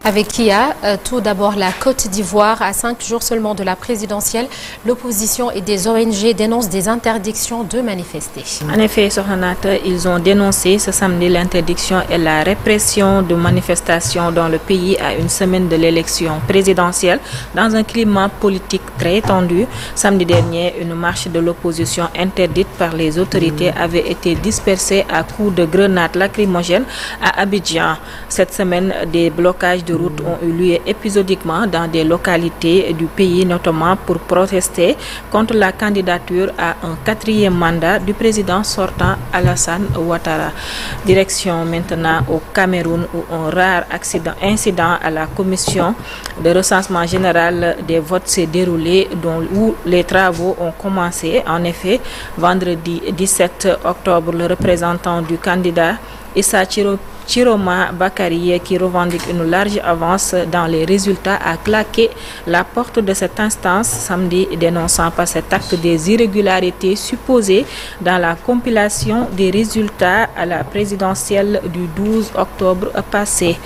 Avec Kia, tout d'abord la Côte d'Ivoire, à 5 jours seulement de la présidentielle, l'opposition et des ONG dénoncent des interdictions de manifester. En effet, Sohanata, ils ont dénoncé ce samedi l'interdiction et la répression de manifestations dans le pays à une semaine de l'élection présidentielle, dans un climat politique très tendu. Samedi dernier, une marche de l'opposition interdite par les autorités avait été dispersée à coups de grenades lacrymogènes à Abidjan. Cette semaine, des blocages de routes ont eu lieu épisodiquement dans des localités du pays, notamment pour protester contre la candidature à un 4e mandat du président sortant Alassane Ouattara. Direction maintenant au Cameroun où un rare incident à la commission de recensement général des votes s'est déroulé, où les travaux ont commencé. En effet, vendredi 17 octobre, le représentant du candidat Issa Chiroma Bakary, qui revendique une large avance dans les résultats, a claqué la porte de cette instance samedi, dénonçant par cet acte des irrégularités supposées dans la compilation des résultats à la présidentielle du 12 octobre passé.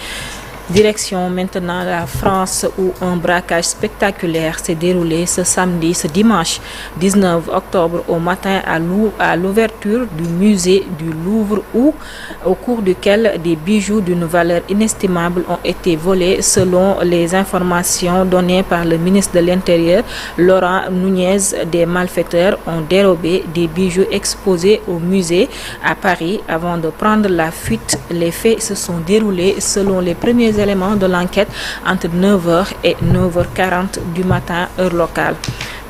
Direction maintenant la France où un braquage spectaculaire s'est déroulé ce dimanche 19 octobre au matin à l'ouverture du musée du Louvre au cours duquel des bijoux d'une valeur inestimable ont été volés. Selon les informations données par le ministre de l'Intérieur, Laurent Nunez, des malfaiteurs ont dérobé des bijoux exposés au musée à Paris avant de prendre la fuite. Les faits se sont déroulés selon les premiers éléments de l'enquête entre 9h et 9h40 du matin, heure locale.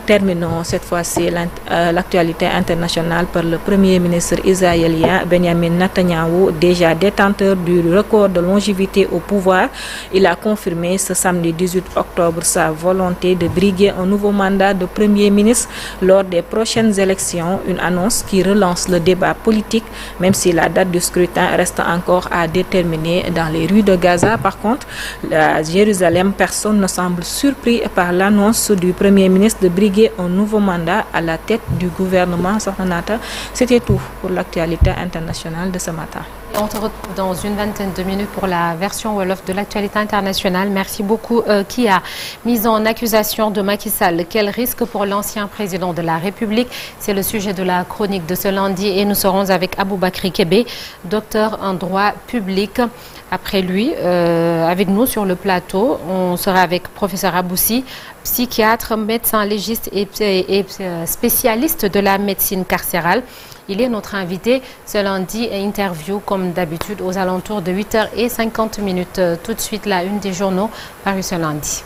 Terminons cette fois-ci l'actualité internationale par le Premier ministre israélien Benjamin Netanyahu, déjà détenteur du record de longévité au pouvoir. Il a confirmé ce samedi 18 octobre sa volonté de briguer un nouveau mandat de Premier ministre lors des prochaines élections, une annonce qui relance le débat politique, même si la date du scrutin reste encore à déterminer. Dans les rues de Gaza, par contre, à Jérusalem, personne ne semble surpris par l'annonce du Premier ministre de briguer un nouveau mandat à la tête du gouvernement. C'était tout pour l'actualité internationale de ce matin. On te retrouve dans une vingtaine de minutes pour la version Wolof de l'actualité internationale. Merci beaucoup. Qui a mis en accusation de Macky Sall? Quel risque pour l'ancien président de la République? C'est le sujet de la chronique de ce lundi et nous serons avec Aboubakry Kébé, docteur en droit public. Après lui, avec nous sur le plateau, on sera avec professeur Aboussi, psychiatre, médecin légiste et spécialiste de la médecine carcérale. Il est notre invité ce lundi et interview comme d'habitude aux alentours de 8h50. Tout de suite, la une des journaux parus ce lundi.